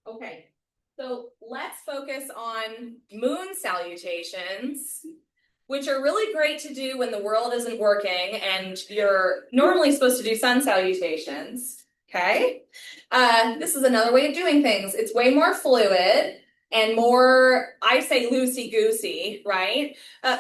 Okay, so let's focus on moon salutations, which are really great to do when the world isn't working and you're normally supposed to do sun salutations. Okay, this is another way of doing things. It's way more fluid and more, I say, loosey-goosey, right?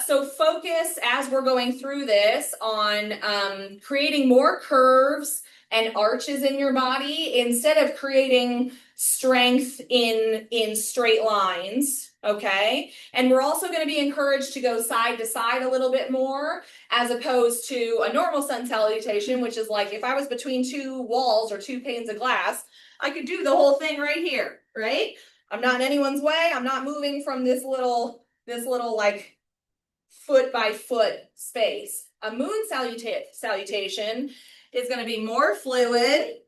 So focus as we're going through this on creating more curves and arches in your body instead of creating strength in straight lines, okay? And we're also going to be encouraged to go side to side a little bit more as opposed to a normal sun salutation, which is like if I was between two walls or two panes of glass, I could do the whole thing right here, right? I'm not in anyone's way. I'm not moving from this little like foot by foot space. A moon salutation is going to be more fluid.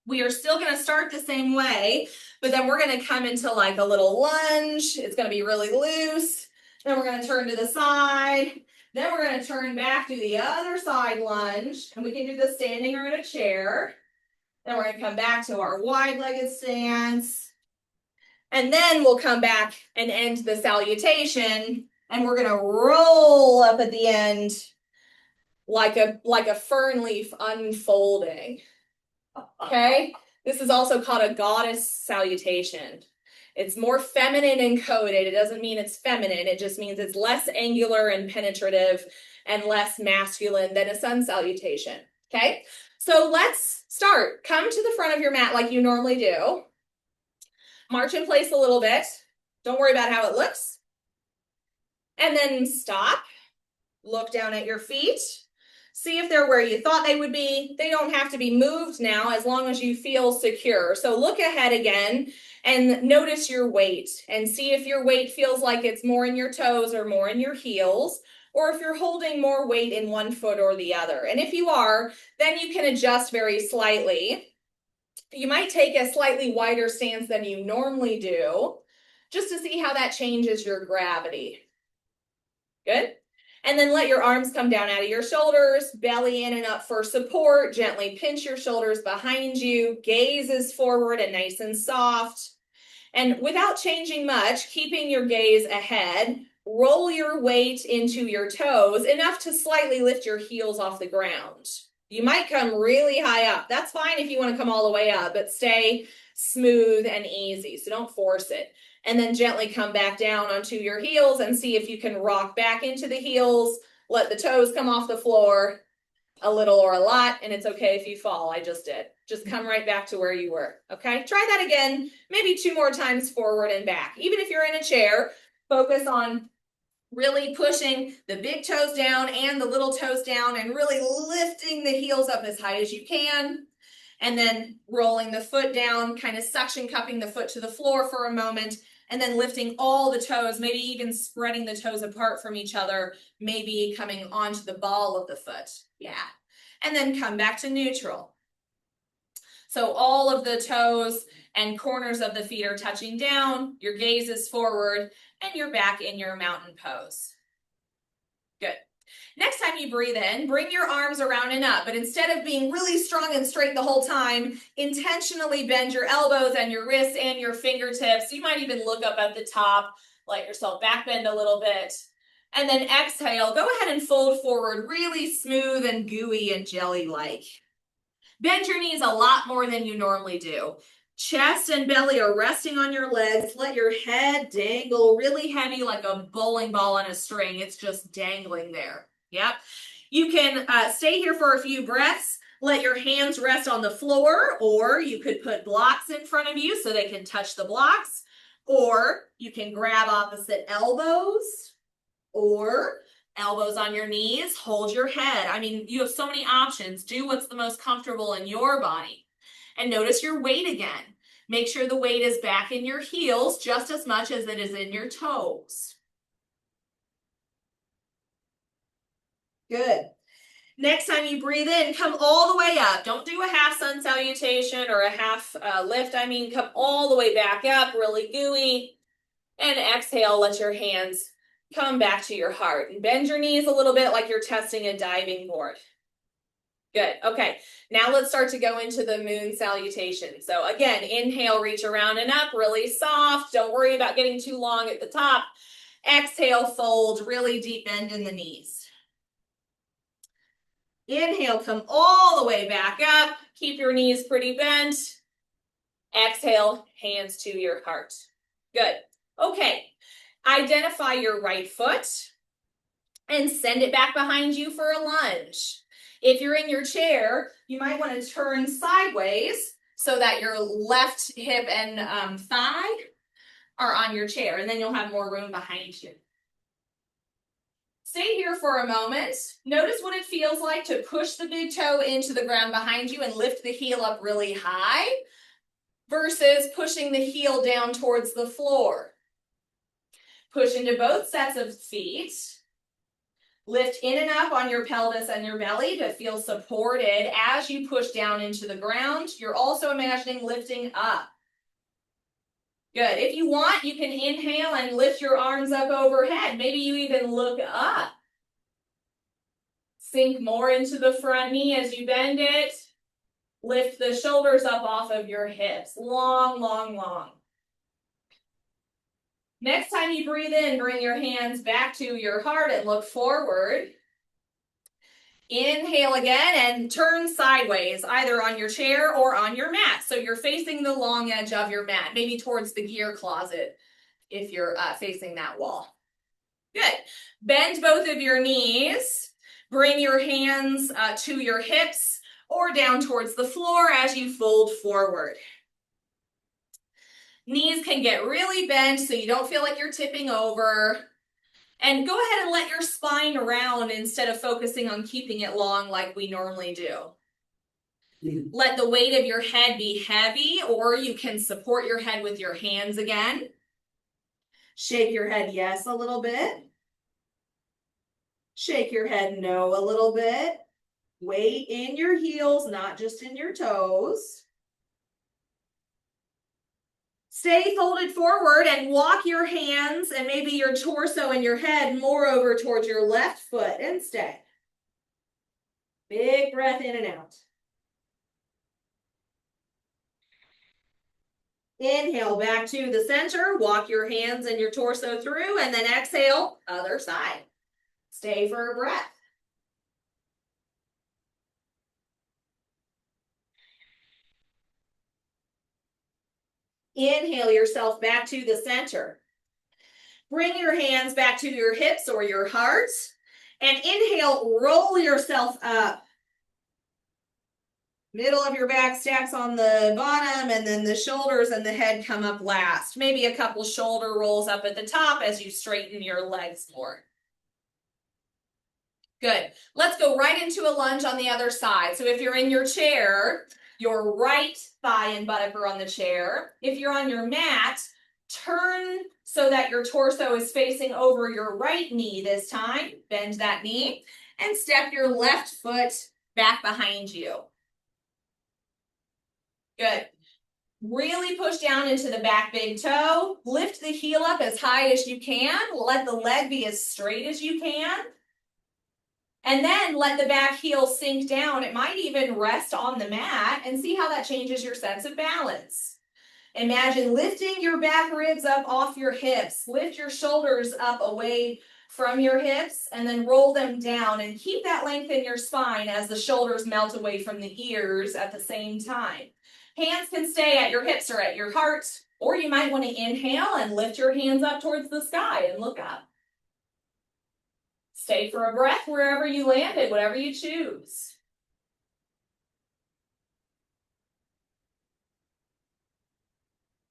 We are still going to start the same way, but then we're going to come into like a little lunge. It's going to be really loose. Then we're going to turn to the side. Then we're going to turn back to the other side lunge, and we can do this standing or in a chair. Then we're going to come back to our wide-legged stance. And then we'll come back and end the salutation, and we're going to roll up at the end like a fern leaf unfolding. Okay, this is also called a goddess salutation. It's more feminine encoded. It doesn't mean it's feminine. It just means it's less angular and penetrative and less masculine than a sun salutation. Okay, so let's start. Come to the front of your mat like you normally do. March in place a little bit. Don't worry about how it looks. And then stop. Look down at your feet. See if they're where you thought they would be. They don't have to be moved now as long as you feel secure. So look ahead again and notice your weight and see if your weight feels like it's more in your toes or more in your heels, or if you're holding more weight in one foot or the other. And if you are, then you can adjust very slightly. You might take a slightly wider stance than you normally do, just to see how that changes your gravity. Good. And then let your arms come down out of your shoulders, belly in and up for support. Gently pinch your shoulders behind you. Gaze is forward and nice and soft. And without changing much, keeping your gaze ahead, roll your weight into your toes, enough to slightly lift your heels off the ground. You might come really high up. That's fine if you want to come all the way up, but stay smooth and easy. So don't force it. And then gently come back down onto your heels and see if you can rock back into the heels. Let the toes come off the floor a little or a lot, and it's okay if you fall. I just did. Just come right back to where you were, okay? Try that again, maybe 2 more times forward and back. Even if you're in a chair, focus on really pushing the big toes down and the little toes down and really lifting the heels up as high as you can. And then rolling the foot down, kind of suction cupping the foot to the floor for a moment, and then lifting all the toes, maybe even spreading the toes apart from each other, maybe coming onto the ball of the foot. Yeah. And then come back to neutral. So all of the toes and corners of the feet are touching down, your gaze is forward, and you're back in your mountain pose. Good. Next time you breathe in, bring your arms around and up, but instead of being really strong and straight the whole time, intentionally bend your elbows and your wrists and your fingertips. You might even look up at the top, let yourself back bend a little bit. And then exhale, go ahead and fold forward, really smooth and gooey and jelly-like. Bend your knees a lot more than you normally do. Chest and belly are resting on your legs. Let your head dangle really heavy like a bowling ball on a string. It's just dangling there. Yep. You can stay here for a few breaths. Let your hands rest on the floor, or you could put blocks in front of you so they can touch the blocks, or you can grab opposite elbows, or elbows on your knees, hold your head. I mean, you have so many options. Do what's the most comfortable in your body. And notice your weight again. Make sure the weight is back in your heels just as much as it is in your toes. Good. Next time you breathe in, come all the way up. Don't do a half sun salutation or a half lift. I mean, come all the way back up, really gooey. And exhale, let your hands come back to your heart. And bend your knees a little bit like you're testing a diving board. Good. Okay. Now let's start to go into the moon salutation. So again, inhale, reach around and up, really soft. Don't worry about getting too long at the top. Exhale, fold, really deep bend in the knees. Inhale, come all the way back up. Keep your knees pretty bent. Exhale, hands to your heart. Good. Okay. Identify your right foot and send it back behind you for a lunge. If you're in your chair, you might want to turn sideways so that your left hip and thigh are on your chair, and then you'll have more room behind you. Stay here for a moment. Notice what it feels like to push the big toe into the ground behind you and lift the heel up really high versus pushing the heel down towards the floor. Push into both sets of feet. Lift in and up on your pelvis and your belly to feel supported as you push down into the ground. You're also imagining lifting up. Good. If you want, you can inhale and lift your arms up overhead. Maybe you even look up. Sink more into the front knee as you bend it. Lift the shoulders up off of your hips. Long, long, long. Next time you breathe in, bring your hands back to your heart and look forward. Inhale again and turn sideways, either on your chair or on your mat. So you're facing the long edge of your mat, maybe towards the gear closet if you're facing that wall. Good. Bend both of your knees. Bring your hands to your hips or down towards the floor as you fold forward. Knees can get really bent so you don't feel like you're tipping over. And go ahead and let your spine round instead of focusing on keeping it long like we normally do. Let the weight of your head be heavy, or you can support your head with your hands again. Shake your head yes a little bit. Shake your head no a little bit. Weight in your heels, not just in your toes. Stay folded forward and walk your hands and maybe your torso and your head more over towards your left foot instead. Big breath in and out. Inhale back to the center, walk your hands and your torso through, and then exhale, other side. Stay for a breath. Inhale yourself back to the center. Bring your hands back to your hips or your heart, and inhale, roll yourself up. Middle of your back stacks on the bottom, and then the shoulders and the head come up last. Maybe a couple shoulder rolls up at the top as you straighten your legs more. Good. Let's go right into a lunge on the other side. So if you're in your chair, your right thigh and buttock are on the chair. If you're on your mat, turn so that your torso is facing over your right knee this time. Bend that knee and step your left foot back behind you. Good. Really push down into the back big toe. Lift the heel up as high as you can. Let the leg be as straight as you can. And then let the back heel sink down. It might even rest on the mat, and see how that changes your sense of balance. Imagine lifting your back ribs up off your hips. Lift your shoulders up away from your hips and then roll them down, and keep that length in your spine as the shoulders melt away from the ears at the same time. Hands can stay at your hips or at your heart, or you might want to inhale and lift your hands up towards the sky and look up. Stay for a breath wherever you landed, whatever you choose.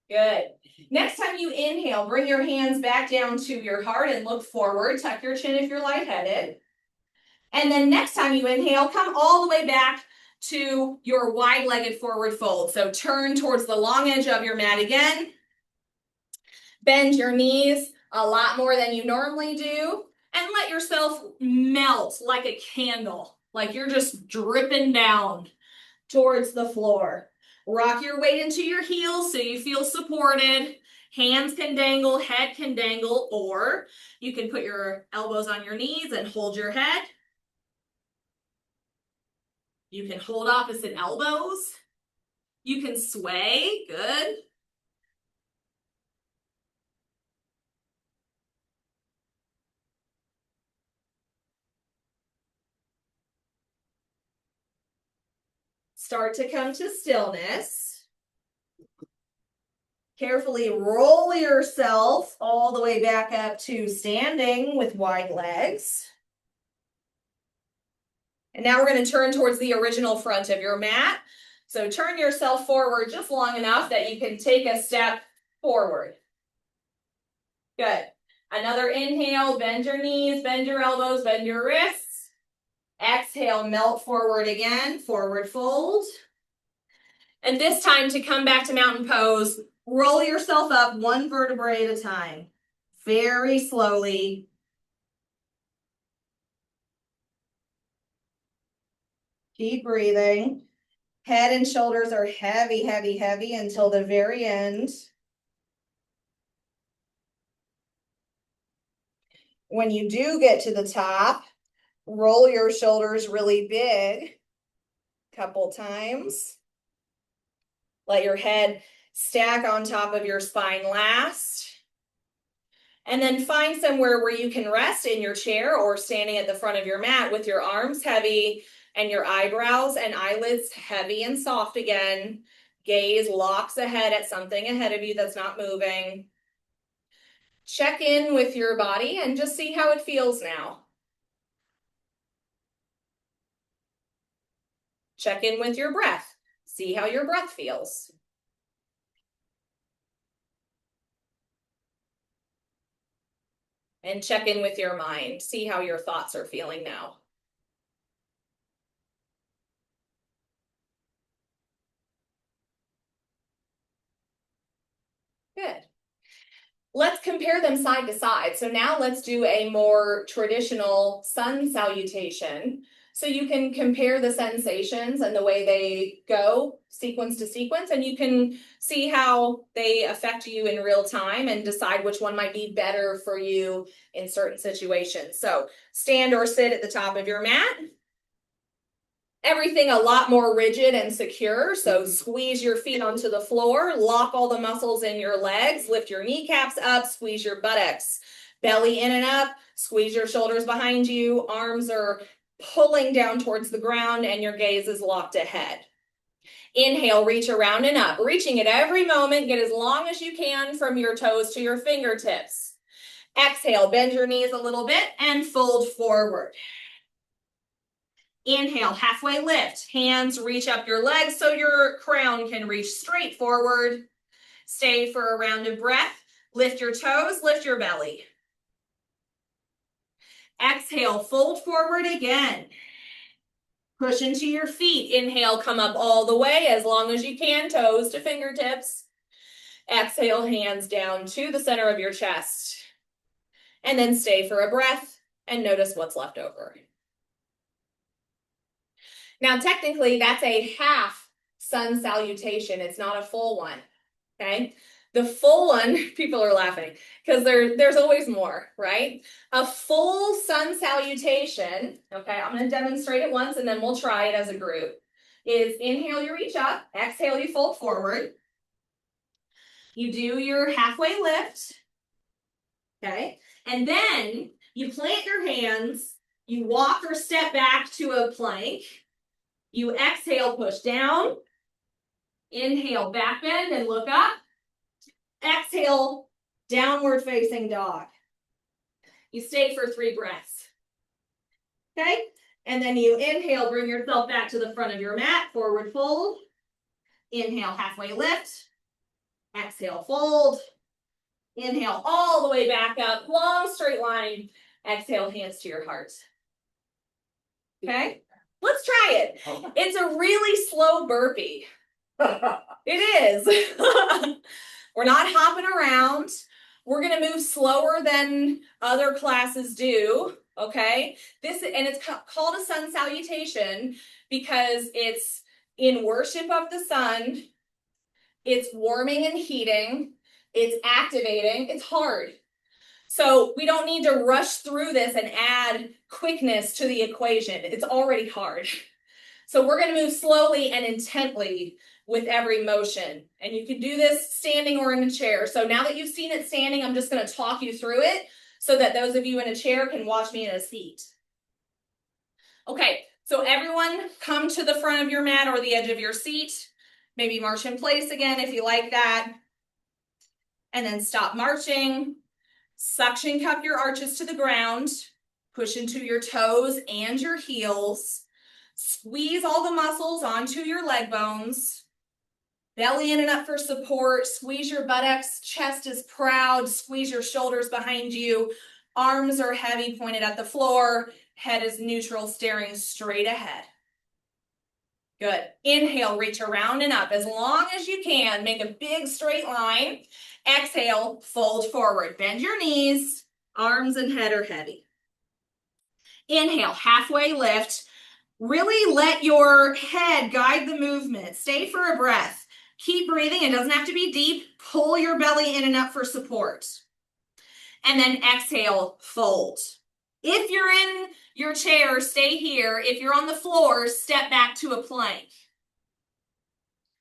Good. Next time you inhale, bring your hands back down to your heart and look forward. Tuck your chin if you're lightheaded. And then next time you inhale, come all the way back to your wide-legged forward fold. So turn towards the long edge of your mat again. Bend your knees a lot more than you normally do. And let yourself melt like a candle, like you're just dripping down towards the floor. Rock your weight into your heels so you feel supported. Hands can dangle, head can dangle, or you can put your elbows on your knees and hold your head. You can hold opposite elbows. You can sway, good. Start to come to stillness. Carefully roll yourself all the way back up to standing with wide legs. And now we're going to turn towards the original front of your mat. So turn yourself forward just long enough that you can take a step forward. Good. Another inhale, bend your knees, bend your elbows, bend your wrists. Exhale, melt forward again, forward fold. And this time to come back to mountain pose, roll yourself up one vertebrae at a time. Very slowly. Keep breathing. Head and shoulders are heavy, heavy, heavy until the very end. When you do get to the top, roll your shoulders really big. Couple times. Let your head stack on top of your spine last. And then find somewhere where you can rest in your chair or standing at the front of your mat with your arms heavy and your eyebrows and eyelids heavy and soft again. Gaze locks ahead at something ahead of you that's not moving. Check in with your body and just see how it feels now. Check in with your breath. See how your breath feels. And check in with your mind. See how your thoughts are feeling now. Good. Let's compare them side to side. So now let's do a more traditional sun salutation. So you can compare the sensations and the way they go sequence to sequence, and you can see how they affect you in real time and decide which one might be better for you in certain situations. So stand or sit at the top of your mat. Everything a lot more rigid and secure, so squeeze your feet onto the floor, lock all the muscles in your legs, lift your kneecaps up, squeeze your buttocks, belly in and up, squeeze your shoulders behind you, arms are pulling down towards the ground, and your gaze is locked ahead. Inhale, reach around and up, reaching at every moment, get as long as you can from your toes to your fingertips. Exhale, bend your knees a little bit and fold forward. Inhale, halfway lift. Hands reach up your legs so your crown can reach straight forward. Stay for a round of breath. Lift your toes, lift your belly. Exhale, fold forward again. Push into your feet. Inhale, come up all the way as long as you can, toes to fingertips. Exhale, hands down to the center of your chest. And then stay for a breath and notice what's left over. Now, technically, that's a half sun salutation. It's not a full one, okay? The full one, people are laughing because there's always more, right? A full sun salutation, okay, I'm going to demonstrate it once and then we'll try it as a group, is inhale, you reach up, exhale, you fold forward. You do your halfway lift, okay? And then you plant your hands, you walk or step back to a plank. You exhale, push down. Inhale, back bend and look up. Exhale, downward facing dog. You stay for 3 breaths. Okay? And then you inhale, bring yourself back to the front of your mat, forward fold. Inhale, halfway lift. Exhale, fold. Inhale, all the way back up, long straight line. Exhale, hands to your heart. Okay? Let's try it. It's a really slow burpee. It is. We're not hopping around. We're going to move slower than other classes do, okay? It's called a sun salutation because it's in worship of the sun. It's warming and heating. It's activating. It's hard. So we don't need to rush through this and add quickness to the equation. It's already hard. So we're going to move slowly and intently with every motion. And you can do this standing or in a chair. So now that you've seen it standing, I'm just going to talk you through it so that those of you in a chair can watch me in a seat. Okay, so everyone come to the front of your mat or the edge of your seat. Maybe march in place again if you like that. And then stop marching. Suction cup your arches to the ground. Push into your toes and your heels. Squeeze all the muscles onto your leg bones. Belly in and up for support. Squeeze your buttocks. Chest is proud. Squeeze your shoulders behind you. Arms are heavy, pointed at the floor. Head is neutral, staring straight ahead. Good. Inhale, reach around and up as long as you can. Make a big straight line. Exhale, fold forward. Bend your knees. Arms and head are heavy. Inhale, halfway lift. Really let your head guide the movement. Stay for a breath. Keep breathing. It doesn't have to be deep. Pull your belly in and up for support. And then exhale, fold. If you're in your chair, stay here. If you're on the floor, step back to a plank.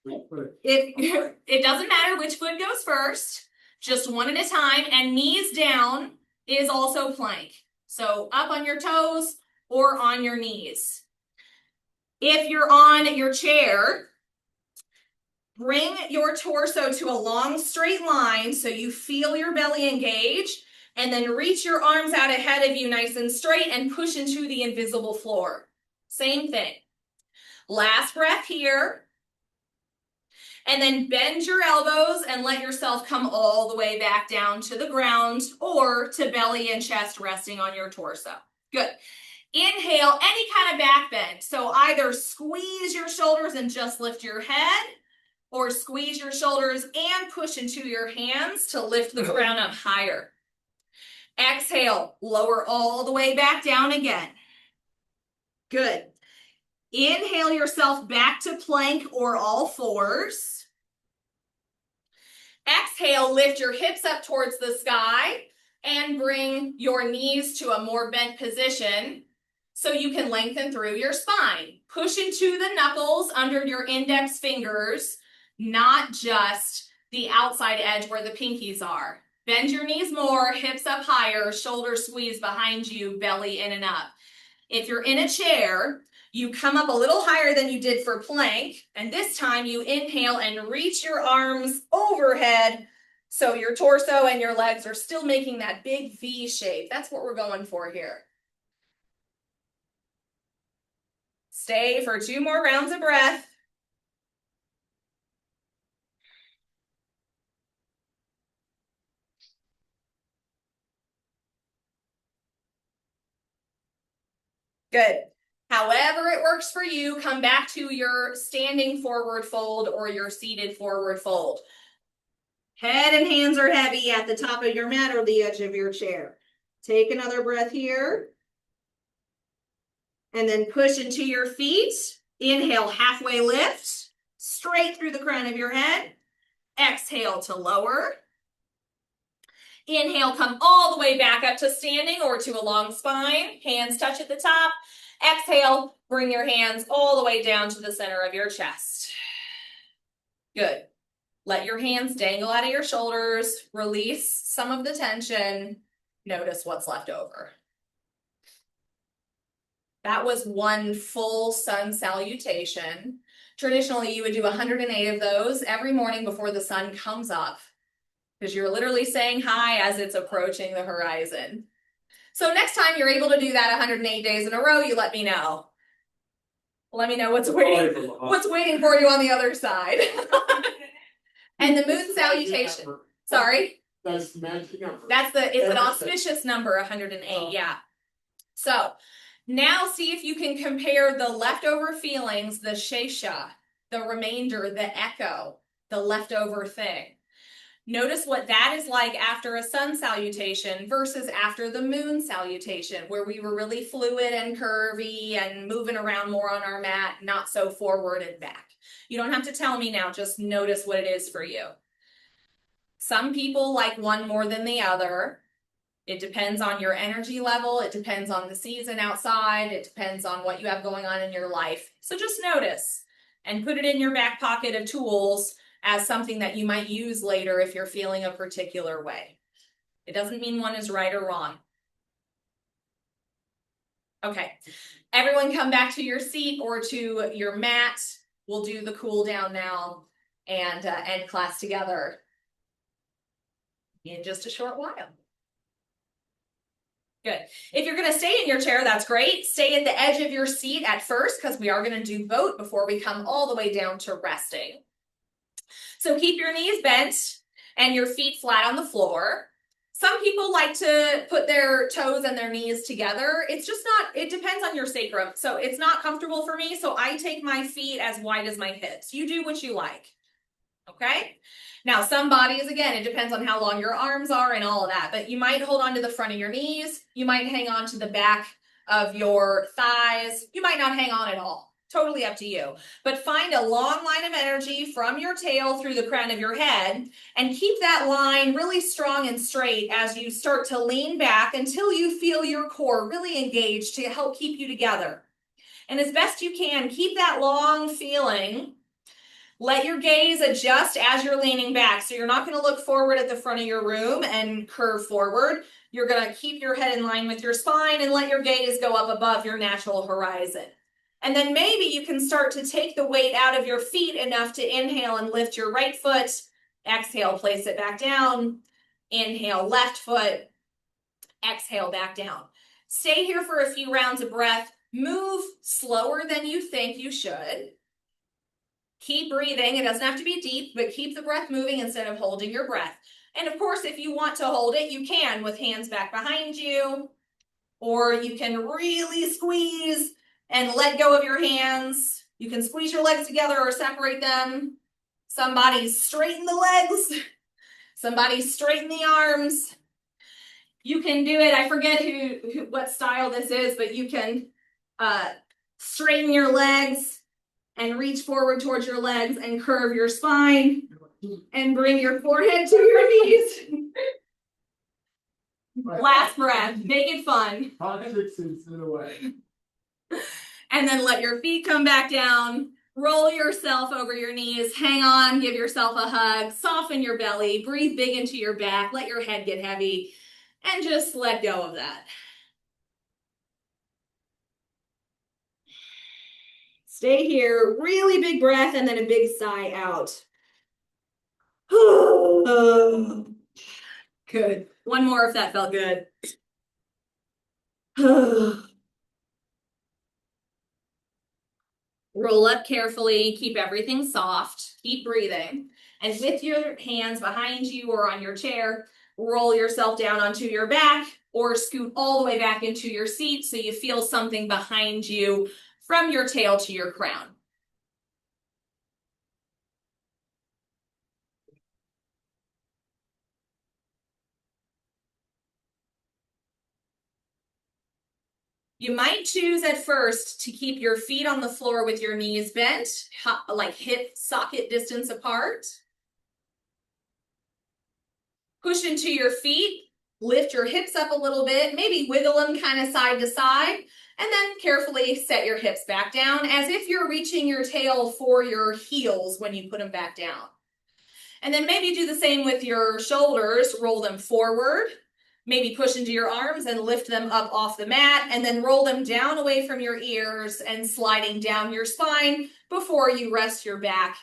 It doesn't matter which foot goes first, just one at a time, and knees down is also plank. So up on your toes or on your knees. If you're on your chair, bring your torso to a long straight line so you feel your belly engage, and then reach your arms out ahead of you nice and straight and push into the invisible floor. Same thing. Last breath here. And then bend your elbows and let yourself come all the way back down to the ground or to belly and chest resting on your torso. Good. Inhale, any kind of back bend. So either squeeze your shoulders and just lift your head, or squeeze your shoulders and push into your hands to lift the crown up higher. Exhale, lower all the way back down again. Good. Inhale yourself back to plank or all fours. Exhale, lift your hips up towards the sky and bring your knees to a more bent position so you can lengthen through your spine. Push into the knuckles under your index fingers, not just the outside edge where the pinkies are. Bend your knees more, hips up higher, shoulders squeeze behind you, belly in and up. If you're in a chair, you come up a little higher than you did for plank, and this time you inhale and reach your arms overhead so your torso and your legs are still making that big V shape. That's what we're going for here. Stay for 2 more rounds of breath. Good. However it works for you, come back to your standing forward fold or your seated forward fold. Head and hands are heavy at the top of your mat or the edge of your chair. Take another breath here. And then push into your feet. Inhale, halfway lift, straight through the crown of your head. Exhale to lower. Inhale, come all the way back up to standing or to a long spine. Hands touch at the top. Exhale, bring your hands all the way down to the center of your chest. Good. Let your hands dangle out of your shoulders. Release some of the tension. Notice what's left over. That was one full sun salutation. Traditionally, you would do 108 of those every morning before the sun comes up, because you're literally saying hi as it's approaching the horizon. So next time you're able to do that 108 days in a row, you let me know. Let me know what's waiting for you on the other side. And the moon salutation. Sorry? That's the magic number. It's an auspicious number, 108, yeah. So now see if you can compare the leftover feelings, the shesha, the remainder, the echo, the leftover thing. Notice what that is like after a sun salutation versus after the moon salutation, where we were really fluid and curvy and moving around more on our mat, not so forward and back. You don't have to tell me now, just notice what it is for you. Some people like one more than the other. It depends on your energy level. It depends on the season outside. It depends on what you have going on in your life. So just notice and put it in your back pocket of tools as something that you might use later if you're feeling a particular way. It doesn't mean one is right or wrong. Okay, everyone come back to your seat or to your mat. We'll do the cool down now and end class together in just a short while. Good. If you're going to stay in your chair, that's great. Stay at the edge of your seat at first because we are going to do boat before we come all the way down to resting. So keep your knees bent and your feet flat on the floor. Some people like to put their toes and their knees together. It's just not, it depends on your sacrum. So it's not comfortable for me. So I take my feet as wide as my hips. You do what you like. Okay? Now, some bodies, again, it depends on how long your arms are and all of that, but you might hold on to the front of your knees. You might hang on to the back of your thighs. You might not hang on at all. Totally up to you. But find a long line of energy from your tail through the crown of your head and keep that line really strong and straight as you start to lean back until you feel your core really engaged to help keep you together. And as best you can, keep that long feeling. Let your gaze adjust as you're leaning back. So you're not going to look forward at the front of your room and curve forward. You're going to keep your head in line with your spine and let your gaze go up above your natural horizon. And then maybe you can start to take the weight out of your feet enough to inhale and lift your right foot. Exhale, place it back down. Inhale, left foot. Exhale, back down. Stay here for a few rounds of breath. Move slower than you think you should. Keep breathing. It doesn't have to be deep, but keep the breath moving instead of holding your breath. And of course, if you want to hold it, you can with hands back behind you, or you can really squeeze and let go of your hands. You can squeeze your legs together or separate them. Some bodies straighten the legs. Some bodies straighten the arms. You can do it. I forget what style this is, but you can straighten your legs and reach forward towards your legs and curve your spine and bring your forehead to your knees. Last breath, make it fun. And then let your feet come back down. Roll yourself over your knees. Hang on, give yourself a hug. Soften your belly. Breathe big into your back. Let your head get heavy. And just let go of that. Stay here. Really big breath and then a big sigh out. Good. One more if that felt good. Roll up carefully. Keep everything soft. Keep breathing. And with your hands behind you or on your chair, roll yourself down onto your back or scoot all the way back into your seat so you feel something behind you from your tail to your crown. You might choose at first to keep your feet on the floor with your knees bent, like hip socket distance apart. Push into your feet, lift your hips up a little bit, maybe wiggle them kind of side to side, and then carefully set your hips back down as if you're reaching your tail for your heels when you put them back down. And then maybe do the same with your shoulders, roll them forward. Maybe push into your arms and lift them up off the mat and then roll them down away from your ears and sliding down your spine before you rest your back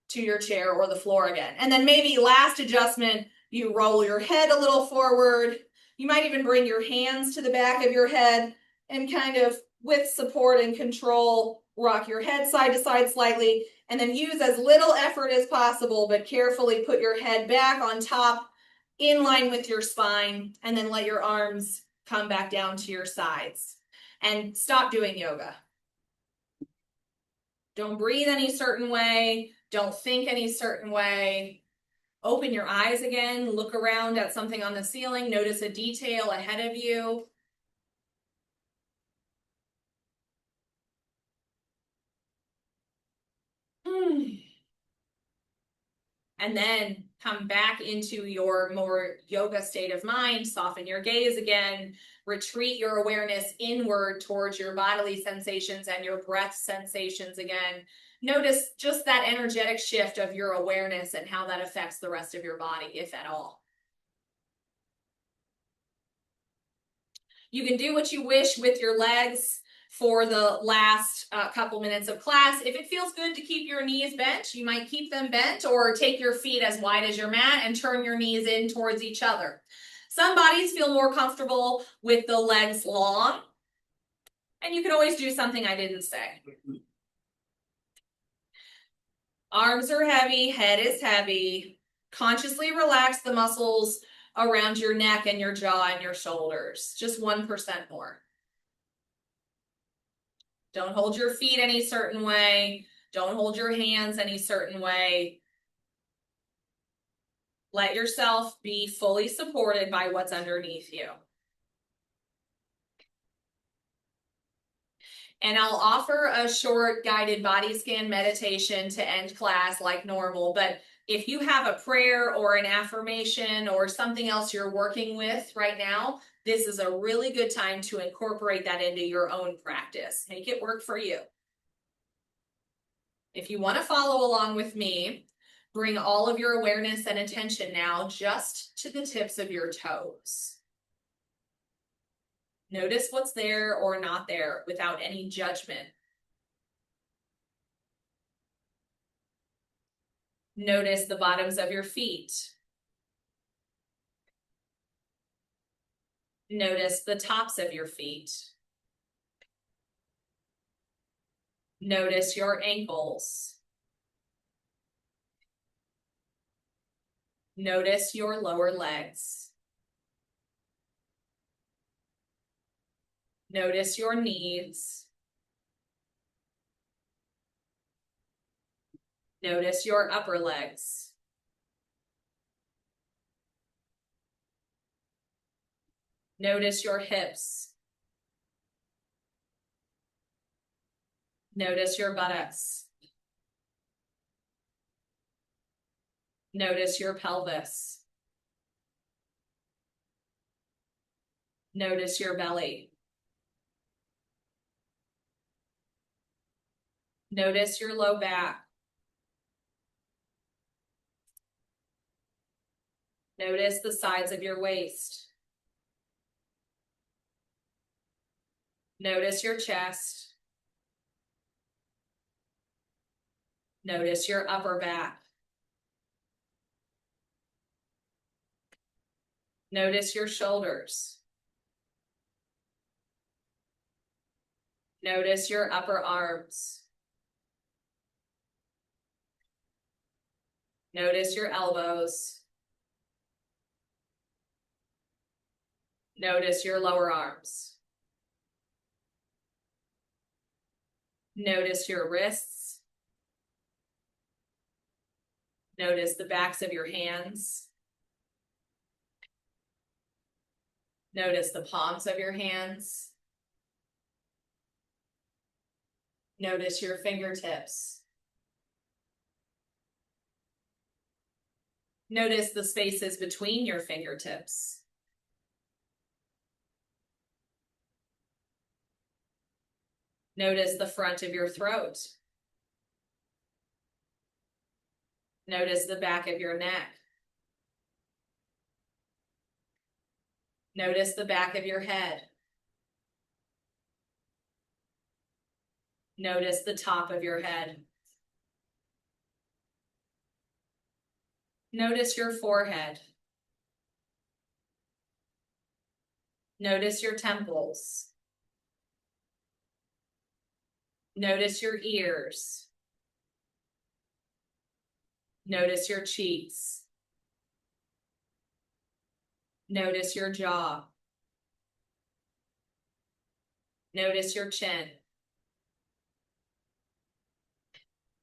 to your chair or the floor again. And then maybe last adjustment, you roll your head a little forward. You might even bring your hands to the back of your head and kind of with support and control, rock your head side to side slightly and then use as little effort as possible, but carefully put your head back on top in line with your spine, and then let your arms come back down to your sides. And stop doing yoga. Don't breathe any certain way. Don't think any certain way. Open your eyes again. Look around at something on the ceiling. Notice a detail ahead of you. and then come back into your more yoga state of mind, soften your gaze again, retreat your awareness inward towards your bodily sensations and your breath sensations again. Notice just that energetic shift of your awareness and how that affects the rest of your body, if at all. You can do what you wish with your legs for the last couple minutes of class. If it feels good to keep your knees bent, you might keep them bent, or take your feet as wide as your mat and turn your knees in towards each other. Some bodies feel more comfortable with the legs long, and you can always do something I didn't say. Arms are heavy, head is heavy. Consciously relax the muscles around your neck and your jaw and your shoulders. Just 1% more. Don't hold your feet any certain way. Don't hold your hands any certain way. Let yourself be fully supported by what's underneath you. And I'll offer a short guided body scan meditation to end class like normal, but if you have a prayer or an affirmation or something else you're working with right now, this is a really good time to incorporate that into your own practice. Make it work for you. If you want to follow along with me, bring all of your awareness and attention now just to the tips of your toes. Notice what's there or not there without any judgment. Notice the bottoms of your feet. Notice the tops of your feet. Notice your ankles. Notice your lower legs. Notice your knees. Notice your upper legs. Notice your hips. Notice your buttocks. Notice your pelvis. Notice your belly. Notice your low back. Notice the sides of your waist. Notice your chest. Notice your upper back. Notice your shoulders. Notice your upper arms. Notice your elbows. Notice your lower arms. Notice your wrists. Notice the backs of your hands. Notice the palms of your hands. Notice your fingertips. Notice the spaces between your fingertips. Notice the front of your throat. Notice the back of your neck. Notice the back of your head. Notice the top of your head. Notice your forehead. Notice your temples. Notice your ears. Notice your cheeks. Notice your jaw. Notice your chin.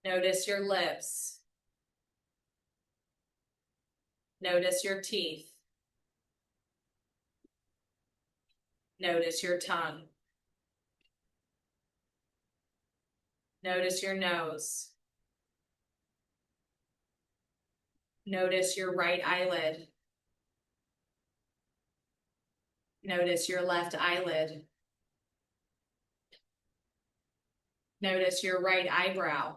Notice your lips. Notice your teeth. Notice your tongue. Notice your nose. Notice your right eyelid. Notice your left eyelid. Notice your right eyebrow.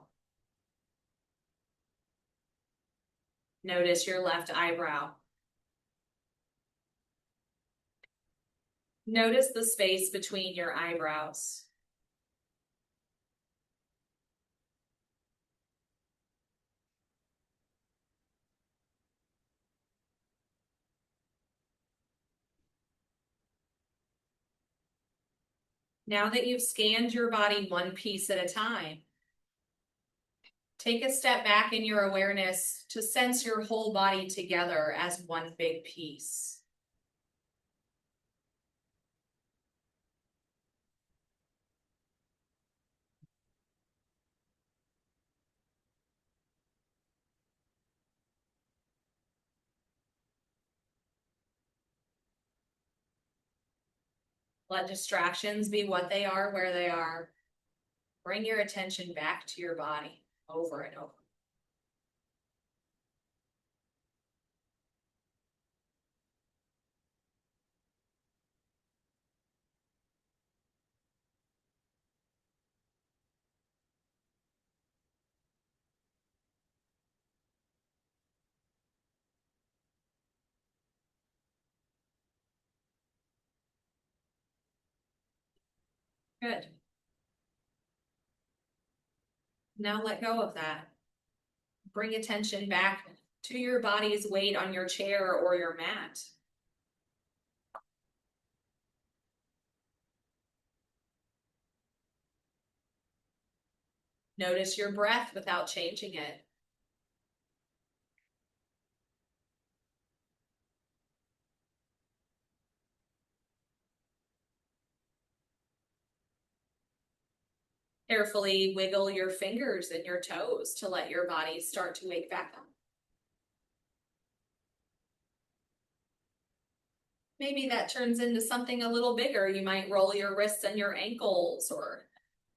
Notice your left eyebrow. Notice the space between your eyebrows. Now that you've scanned your body one piece at a time, take a step back in your awareness to sense your whole body together as one big piece. Let distractions be what they are, where they are. Bring your attention back to your body over and over. Good. Now let go of that. Bring attention back to your body's weight on your chair or your mat. Notice your breath without changing it. Carefully wiggle your fingers and your toes to let your body start to wake back up. Maybe that turns into something a little bigger. You might roll your wrists and your ankles, or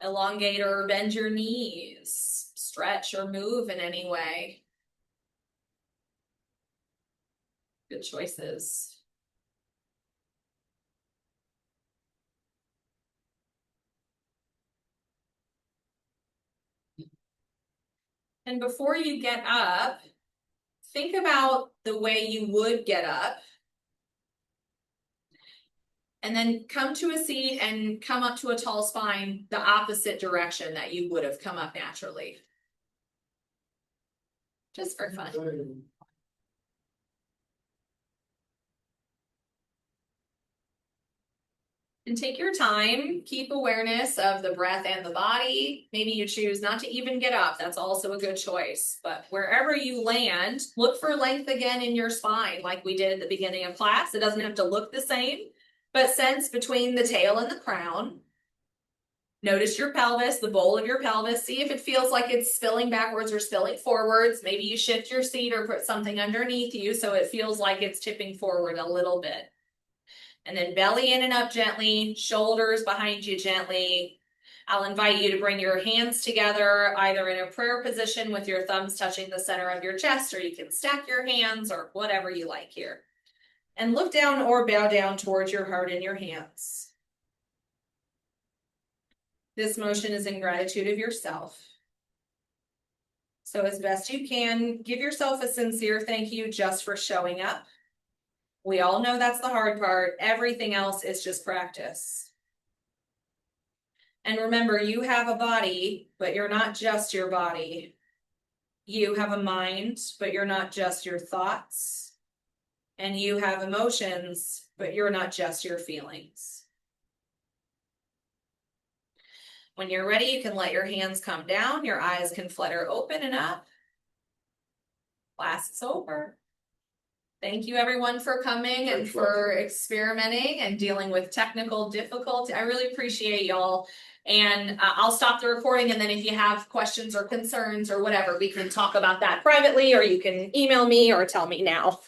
elongate or bend your knees, stretch or move in any way. Good choices. And before you get up, think about the way you would get up. And then come to a seat and come up to a tall spine the opposite direction that you would have come up naturally. Just for fun. And take your time, keep awareness of the breath and the body. Maybe you choose not to even get up. That's also a good choice. But wherever you land, look for length again in your spine, like we did at the beginning of class. It doesn't have to look the same, but sense between the tail and the crown. Notice your pelvis, the bowl of your pelvis. See if it feels like it's spilling backwards or spilling forwards. Maybe you shift your seat or put something underneath you so it feels like it's tipping forward a little bit. And then belly in and up gently, shoulders behind you gently. I'll invite you to bring your hands together, either in a prayer position with your thumbs touching the center of your chest, or you can stack your hands or whatever you like here. And look down or bow down towards your heart in your hands. This motion is in gratitude of yourself. So as best you can, give yourself a sincere thank you just for showing up. We all know that's the hard part. Everything else is just practice. And remember, you have a body, but you're not just your body. You have a mind, but you're not just your thoughts. And you have emotions, but you're not just your feelings. When you're ready, you can let your hands come down. Your eyes can flutter open and up. Class is over. Thank you everyone for coming and for experimenting and dealing with technical difficulty. I really appreciate y'all. And I'll stop the recording, and then if you have questions or concerns or whatever, we can talk about that privately, or you can email me or tell me now.